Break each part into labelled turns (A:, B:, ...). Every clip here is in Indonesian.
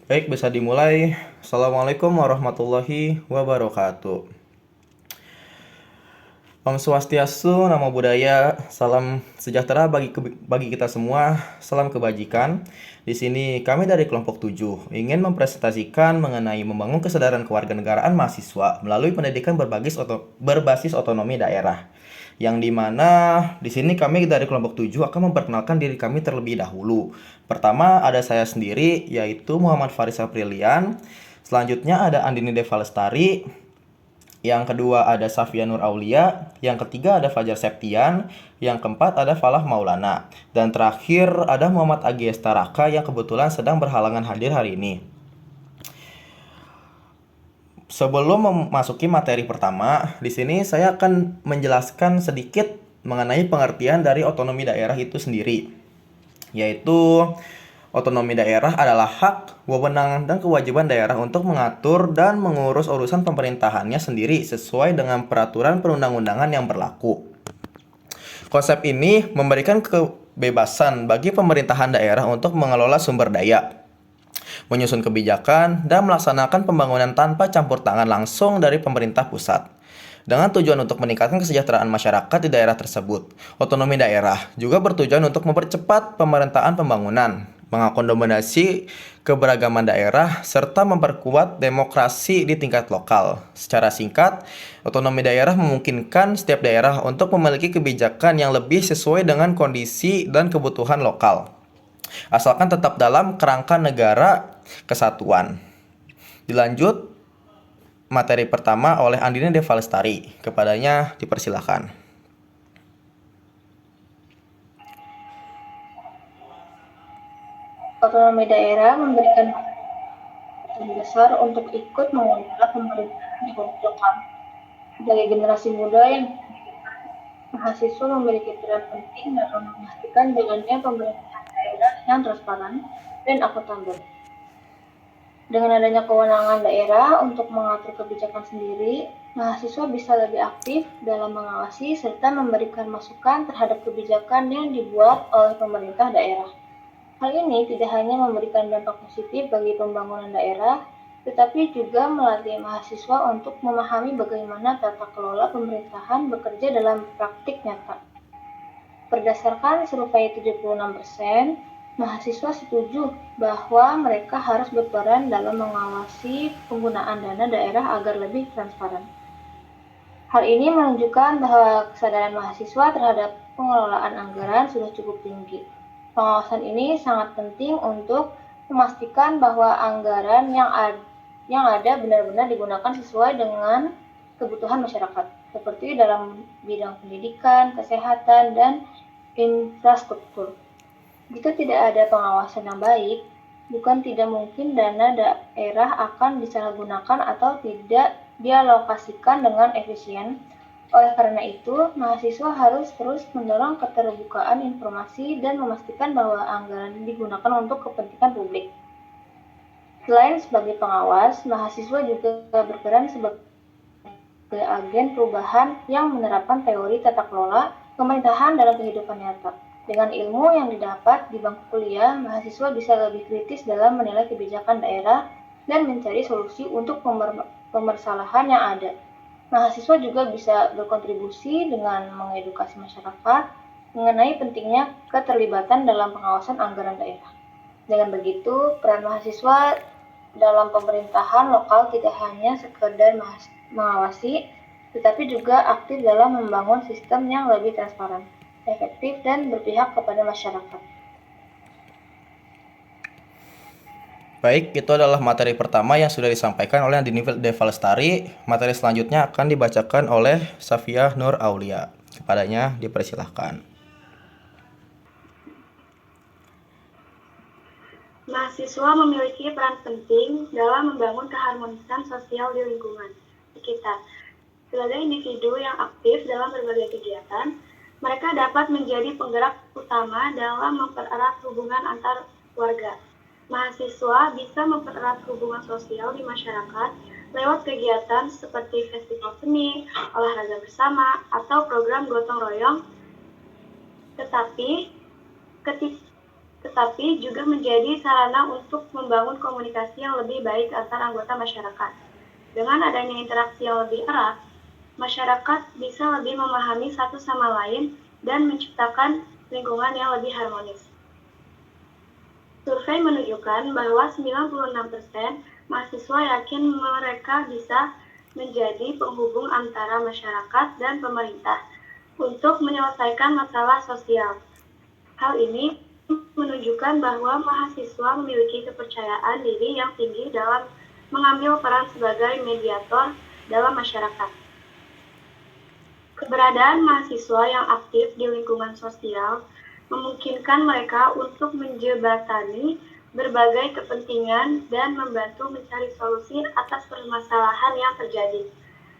A: Baik, bisa dimulai. Assalamualaikum warahmatullahi wabarakatuh. Om Swastiastu, Namo Buddhaya, salam sejahtera bagi kita semua, salam kebajikan. Di sini kami dari kelompok 7 ingin mempresentasikan mengenai membangun kesadaran kewarganegaraan mahasiswa melalui pendidikan berbasis otonomi daerah. Yang dimana di sini kami dari kelompok 7 akan memperkenalkan diri kami terlebih dahulu. Pertama ada saya sendiri, yaitu Muhammad Faris Aprilian. Selanjutnya ada Andini Deva Lestari. Yang kedua ada Safia Nur Aulia, yang ketiga ada Fajar Septian, yang keempat ada Falah Maulana, dan terakhir ada Muhammad Agi Estaraka yang kebetulan sedang berhalangan hadir hari ini. Sebelum memasuki materi pertama, di sini saya akan menjelaskan sedikit mengenai pengertian dari otonomi daerah itu sendiri, yaitu otonomi daerah adalah hak, wewenang, dan kewajiban daerah untuk mengatur dan mengurus urusan pemerintahannya sendiri sesuai dengan peraturan perundang-undangan yang berlaku. Konsep ini memberikan kebebasan bagi pemerintahan daerah untuk mengelola sumber daya, menyusun kebijakan, dan melaksanakan pembangunan tanpa campur tangan langsung dari pemerintah pusat. Dengan tujuan untuk meningkatkan kesejahteraan masyarakat di daerah tersebut, otonomi daerah juga bertujuan untuk mempercepat pemerintahan pembangunan, mengakomodasi keberagaman daerah, serta memperkuat demokrasi di tingkat lokal. Secara singkat, otonomi daerah memungkinkan setiap daerah untuk memiliki kebijakan yang lebih sesuai dengan kondisi dan kebutuhan lokal, asalkan tetap dalam kerangka negara kesatuan. Dilanjut materi pertama oleh Andina Deva Lestari. Kepadanya dipersilakan.
B: Otonomi daerah memberikan yang besar untuk ikut mengelola pemerintahan di lokal. Sebagai generasi muda yang mahasiswa memiliki peran penting dalam memastikan jalannya pemerintahan daerah yang transparan dan akuntabel. Dengan adanya kewenangan daerah untuk mengatur kebijakan sendiri, mahasiswa bisa lebih aktif dalam mengawasi serta memberikan masukan terhadap kebijakan yang dibuat oleh pemerintah daerah. Hal ini tidak hanya memberikan dampak positif bagi pembangunan daerah, tetapi juga melatih mahasiswa untuk memahami bagaimana tata kelola pemerintahan bekerja dalam praktik nyata. Berdasarkan survei 76%, mahasiswa setuju bahwa mereka harus berperan dalam mengawasi penggunaan dana daerah agar lebih transparan. Hal ini menunjukkan bahwa kesadaran mahasiswa terhadap pengelolaan anggaran sudah cukup tinggi. Pengawasan ini sangat penting untuk memastikan bahwa anggaran yang ada benar-benar digunakan sesuai dengan kebutuhan masyarakat, seperti dalam bidang pendidikan, kesehatan, dan infrastruktur. Jika tidak ada pengawasan yang baik, bukan tidak mungkin dana daerah akan disalahgunakan atau tidak dialokasikan dengan efisien. Oleh karena itu, mahasiswa harus terus mendorong keterbukaan informasi dan memastikan bahwa anggaran digunakan untuk kepentingan publik. Selain sebagai pengawas, mahasiswa juga berperan sebagai agen perubahan yang menerapkan teori tata kelola pemerintahan dalam kehidupan nyata. Dengan ilmu yang didapat di bangku kuliah, mahasiswa bisa lebih kritis dalam menilai kebijakan daerah dan mencari solusi untuk pemasalahan yang ada. Mahasiswa juga bisa berkontribusi dengan mengedukasi masyarakat mengenai pentingnya keterlibatan dalam pengawasan anggaran daerah. Dengan begitu, peran mahasiswa dalam pemerintahan lokal tidak hanya sekedar mengawasi, tetapi juga aktif dalam membangun sistem yang lebih transparan, efektif, dan berpihak kepada masyarakat.
A: Baik, itu adalah materi pertama yang sudah disampaikan oleh Andini Deva Lestari. Materi selanjutnya akan dibacakan oleh Safia Nur Aulia. Kepadanya dipersilahkan.
C: Mahasiswa memiliki peran penting dalam membangun keharmonisan sosial di lingkungan sekitar. Sebagai individu yang aktif dalam berbagai kegiatan, mereka dapat menjadi penggerak utama dalam mempererat hubungan antar warga. Mahasiswa bisa mempererat hubungan sosial di masyarakat lewat kegiatan seperti festival seni, olahraga bersama, atau program gotong royong. Tetapi, tetapi juga menjadi sarana untuk membangun komunikasi yang lebih baik antar anggota masyarakat. Dengan adanya interaksi yang lebih erat, masyarakat bisa lebih memahami satu sama lain dan menciptakan lingkungan yang lebih harmonis. Survei menunjukkan bahwa 96% mahasiswa yakin mereka bisa menjadi penghubung antara masyarakat dan pemerintah untuk menyelesaikan masalah sosial. Hal ini menunjukkan bahwa mahasiswa memiliki kepercayaan diri yang tinggi dalam mengambil peran sebagai mediator dalam masyarakat. Keberadaan mahasiswa yang aktif di lingkungan sosial memungkinkan mereka untuk menjembatani berbagai kepentingan dan membantu mencari solusi atas permasalahan yang terjadi,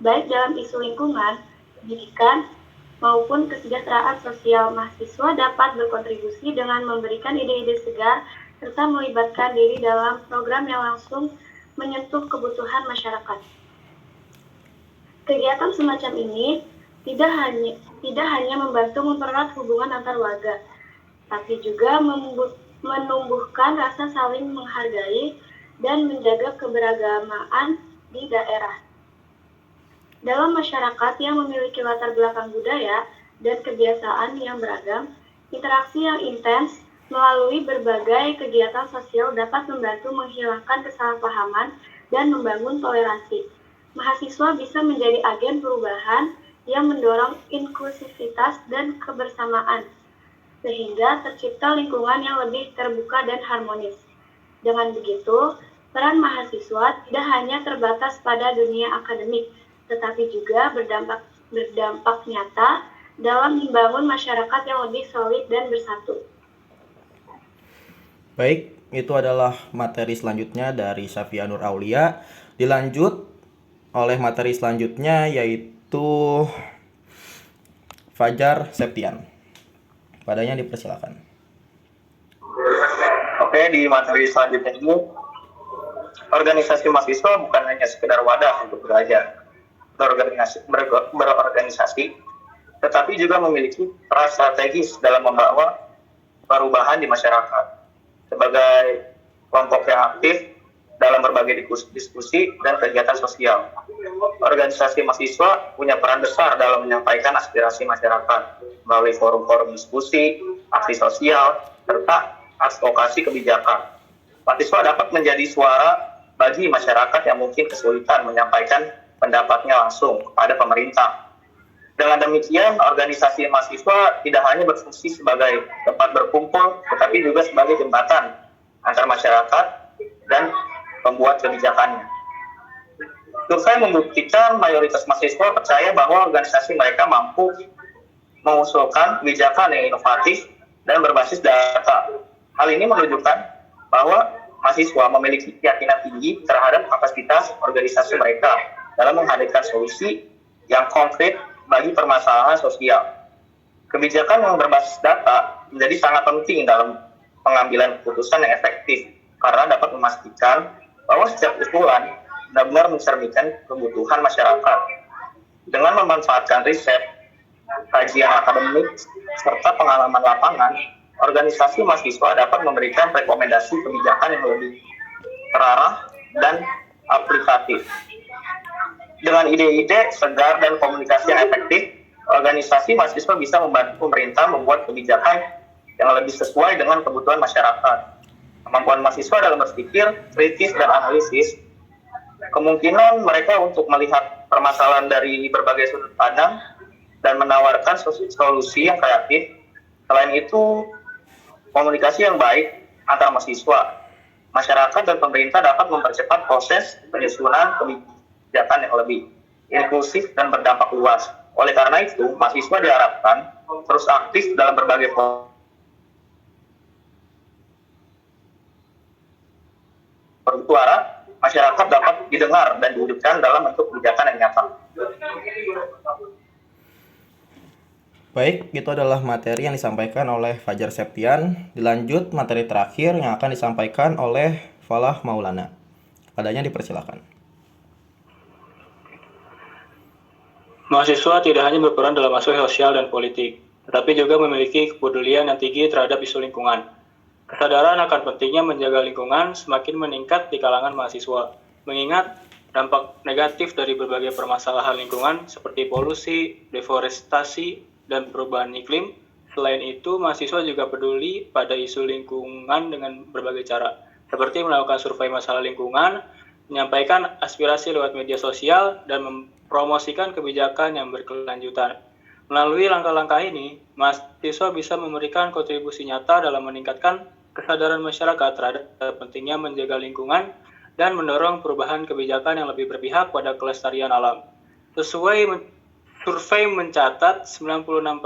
C: baik dalam isu lingkungan, pendidikan, maupun kesejahteraan sosial. Mahasiswa dapat berkontribusi dengan memberikan ide-ide segar serta melibatkan diri dalam program yang langsung menyentuh kebutuhan masyarakat. Kegiatan semacam ini tidak hanya membantu mempererat hubungan antar warga, tapi juga menumbuhkan rasa saling menghargai dan menjaga keberagamaan di daerah. Dalam masyarakat yang memiliki latar belakang budaya dan kebiasaan yang beragam, interaksi yang intens melalui berbagai kegiatan sosial dapat membantu menghilangkan kesalahpahaman dan membangun toleransi. Mahasiswa bisa menjadi agen perubahan yang mendorong inklusivitas dan kebersamaan, sehingga tercipta lingkungan yang lebih terbuka dan harmonis. Dengan begitu, peran mahasiswa tidak hanya terbatas pada dunia akademik, tetapi juga berdampak nyata dalam membangun masyarakat yang lebih solid dan bersatu.
A: Baik, itu adalah materi selanjutnya dari Syafia Nur Aulia. Dilanjut oleh materi selanjutnya yaitu Fajar Septian. Padanya dipersilakan.
D: Oke, di materi selanjutnya ini, organisasi mahasiswa bukan hanya sekedar wadah untuk belajar, berorganisasi, tetapi juga memiliki peran strategis dalam membawa perubahan di masyarakat. Sebagai kelompok yang aktif dalam berbagai diskusi dan kegiatan sosial, organisasi mahasiswa punya peran besar dalam menyampaikan aspirasi masyarakat melalui forum-forum diskusi, aksi sosial, serta advokasi kebijakan. Mahasiswa dapat menjadi suara bagi masyarakat yang mungkin kesulitan menyampaikan pendapatnya langsung kepada pemerintah. Dengan demikian, organisasi mahasiswa tidak hanya berfungsi sebagai tempat berkumpul, tetapi juga sebagai jembatan antar masyarakat dan pembuat kebijakannya. Survei membuktikan mayoritas mahasiswa percaya bahwa organisasi mereka mampu mengusulkan kebijakan yang inovatif dan berbasis data. Hal ini menunjukkan bahwa mahasiswa memiliki keyakinan tinggi terhadap kapasitas organisasi mereka dalam menghadirkan solusi yang konkret bagi permasalahan sosial. Kebijakan yang berbasis data menjadi sangat penting dalam pengambilan keputusan yang efektif karena dapat memastikan bahwa setiap usulan benar-benar mencerminkan kebutuhan masyarakat. Dengan memanfaatkan riset, kajian akademik, serta pengalaman lapangan, organisasi mahasiswa dapat memberikan rekomendasi kebijakan yang lebih terarah dan aplikatif. Dengan ide-ide segar dan komunikasi yang efektif, organisasi mahasiswa bisa membantu pemerintah membuat kebijakan yang lebih sesuai dengan kebutuhan masyarakat. Kemampuan mahasiswa dalam berpikir, kritis, dan analisis, kemungkinan mereka untuk melihat permasalahan dari berbagai sudut pandang dan menawarkan solusi yang kreatif. Selain itu, komunikasi yang baik antara mahasiswa, masyarakat, dan pemerintah dapat mempercepat proses penyusunan kebijakan yang lebih inklusif dan berdampak luas. Oleh karena itu, mahasiswa diharapkan terus aktif dalam berbagai suara masyarakat dapat didengar dan diwujudkan dalam bentuk kebijakan yang nyata.
A: Baik, itu adalah materi yang disampaikan oleh Fajar Septian. Dilanjut materi terakhir yang akan disampaikan oleh Falah Maulana. Padanya dipersilakan.
E: Mahasiswa tidak hanya berperan dalam aspek sosial dan politik, tetapi juga memiliki kepedulian yang tinggi terhadap isu lingkungan. Kesadaran akan pentingnya menjaga lingkungan semakin meningkat di kalangan mahasiswa, mengingat dampak negatif dari berbagai permasalahan lingkungan seperti polusi, deforestasi, dan perubahan iklim. Selain itu, mahasiswa juga peduli pada isu lingkungan dengan berbagai cara, seperti melakukan survei masalah lingkungan, menyampaikan aspirasi lewat media sosial, dan mempromosikan kebijakan yang berkelanjutan. Melalui langkah-langkah ini, mahasiswa bisa memberikan kontribusi nyata dalam meningkatkan kesadaran masyarakat terhadap pentingnya menjaga lingkungan dan mendorong perubahan kebijakan yang lebih berpihak pada kelestarian alam. Survei mencatat 96%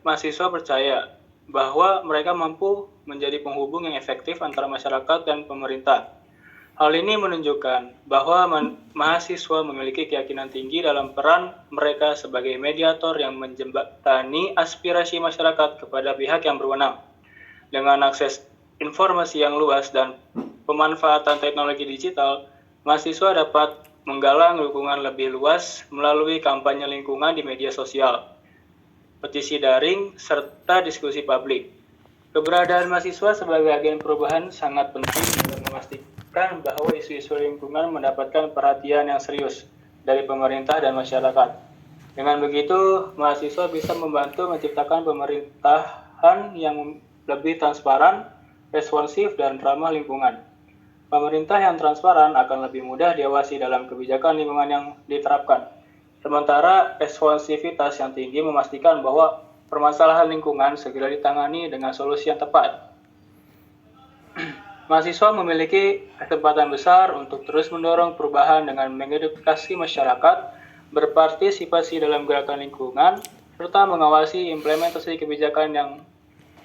E: mahasiswa percaya bahwa mereka mampu menjadi penghubung yang efektif antara masyarakat dan pemerintah. Hal ini menunjukkan bahwa mahasiswa memiliki keyakinan tinggi dalam peran mereka sebagai mediator yang menjembatani aspirasi masyarakat kepada pihak yang berwenang. Dengan akses informasi yang luas dan pemanfaatan teknologi digital, mahasiswa dapat menggalang dukungan lebih luas melalui kampanye lingkungan di media sosial, petisi daring, serta diskusi publik. Keberadaan mahasiswa sebagai agen perubahan sangat penting untuk memastikan bahwa isu-isu lingkungan mendapatkan perhatian yang serius dari pemerintah dan masyarakat. Dengan begitu, mahasiswa bisa membantu menciptakan pemerintahan yang lebih transparan, responsif, dan ramah lingkungan. Pemerintah yang transparan akan lebih mudah diawasi dalam kebijakan lingkungan yang diterapkan. Sementara responsivitas yang tinggi memastikan bahwa permasalahan lingkungan segera ditangani dengan solusi yang tepat. Mahasiswa memiliki kesempatan besar untuk terus mendorong perubahan dengan mengedukasi masyarakat, berpartisipasi dalam gerakan lingkungan, serta mengawasi implementasi kebijakan yang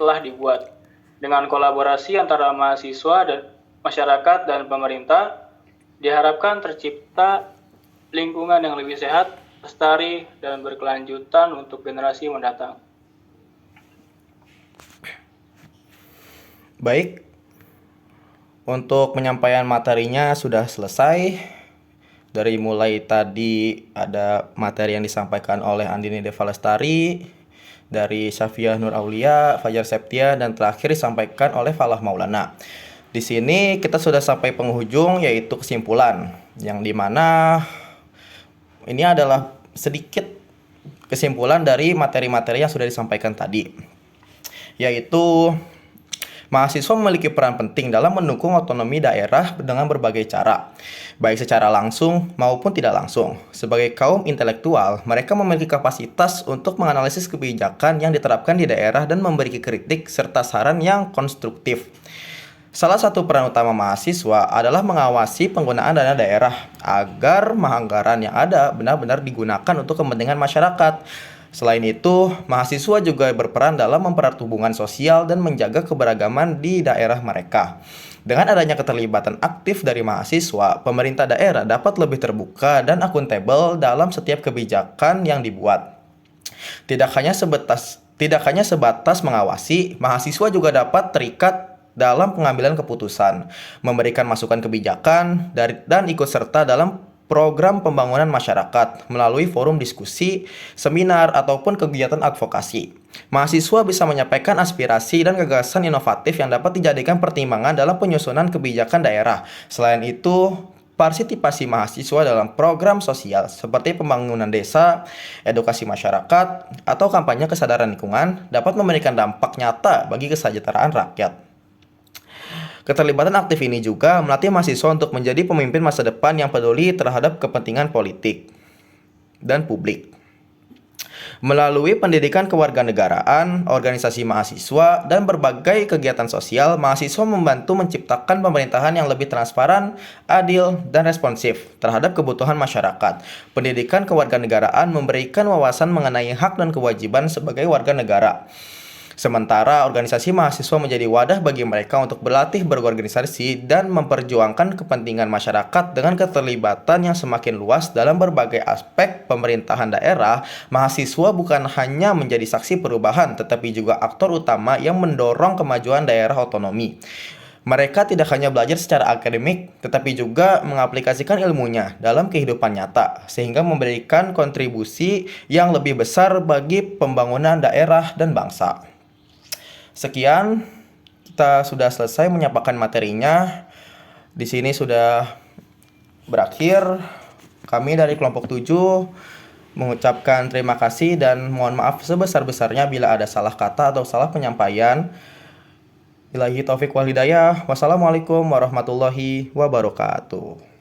E: telah dibuat. Dengan kolaborasi antara mahasiswa dan masyarakat dan pemerintah, diharapkan tercipta lingkungan yang lebih sehat, lestari, dan berkelanjutan untuk generasi mendatang.
A: Baik, untuk penyampaian materinya sudah selesai. Dari mulai tadi ada materi yang disampaikan oleh Andini Deva Lestari, dari Syafiah Nur Aulia, Fajar Septia, dan terakhir disampaikan oleh Falah Maulana. Di sini kita sudah sampai penghujung, yaitu kesimpulan, yang dimana ini adalah sedikit kesimpulan dari materi-materi yang sudah disampaikan tadi, yaitu mahasiswa memiliki peran penting dalam mendukung otonomi daerah dengan berbagai cara, baik secara langsung maupun tidak langsung. Sebagai kaum intelektual, mereka memiliki kapasitas untuk menganalisis kebijakan yang diterapkan di daerah dan memberi kritik serta saran yang konstruktif. Salah satu peran utama mahasiswa adalah mengawasi penggunaan dana daerah agar anggaran yang ada benar-benar digunakan untuk kepentingan masyarakat. Selain itu, mahasiswa juga berperan dalam mempererat hubungan sosial dan menjaga keberagaman di daerah mereka. Dengan adanya keterlibatan aktif dari mahasiswa, pemerintah daerah dapat lebih terbuka dan akuntabel dalam setiap kebijakan yang dibuat. Tidak hanya sebatas mengawasi, mahasiswa juga dapat terikat dalam pengambilan keputusan, memberikan masukan kebijakan, dan ikut serta dalam program pembangunan masyarakat melalui forum diskusi, seminar, ataupun kegiatan advokasi. Mahasiswa bisa menyampaikan aspirasi dan gagasan inovatif yang dapat dijadikan pertimbangan dalam penyusunan kebijakan daerah. Selain itu, partisipasi mahasiswa dalam program sosial seperti pembangunan desa, edukasi masyarakat, atau kampanye kesadaran lingkungan dapat memberikan dampak nyata bagi kesejahteraan rakyat. Keterlibatan aktif ini juga melatih mahasiswa untuk menjadi pemimpin masa depan yang peduli terhadap kepentingan politik dan publik. Melalui pendidikan kewarganegaraan, organisasi mahasiswa, dan berbagai kegiatan sosial, mahasiswa membantu menciptakan pemerintahan yang lebih transparan, adil, dan responsif terhadap kebutuhan masyarakat. Pendidikan kewarganegaraan memberikan wawasan mengenai hak dan kewajiban sebagai warga negara. Sementara organisasi mahasiswa menjadi wadah bagi mereka untuk berlatih berorganisasi dan memperjuangkan kepentingan masyarakat dengan keterlibatan yang semakin luas dalam berbagai aspek pemerintahan daerah. Mahasiswa bukan hanya menjadi saksi perubahan, tetapi juga aktor utama yang mendorong kemajuan daerah otonomi. Mereka tidak hanya belajar secara akademik, tetapi juga mengaplikasikan ilmunya dalam kehidupan nyata, sehingga memberikan kontribusi yang lebih besar bagi pembangunan daerah dan bangsa. Sekian kita sudah selesai menyampaikan materinya. Di sini sudah berakhir. Kami dari kelompok 7 mengucapkan terima kasih dan mohon maaf sebesar-besarnya bila ada salah kata atau salah penyampaian. Billahi taufik wal hidayah. Wassalamualaikum warahmatullahi wabarakatuh.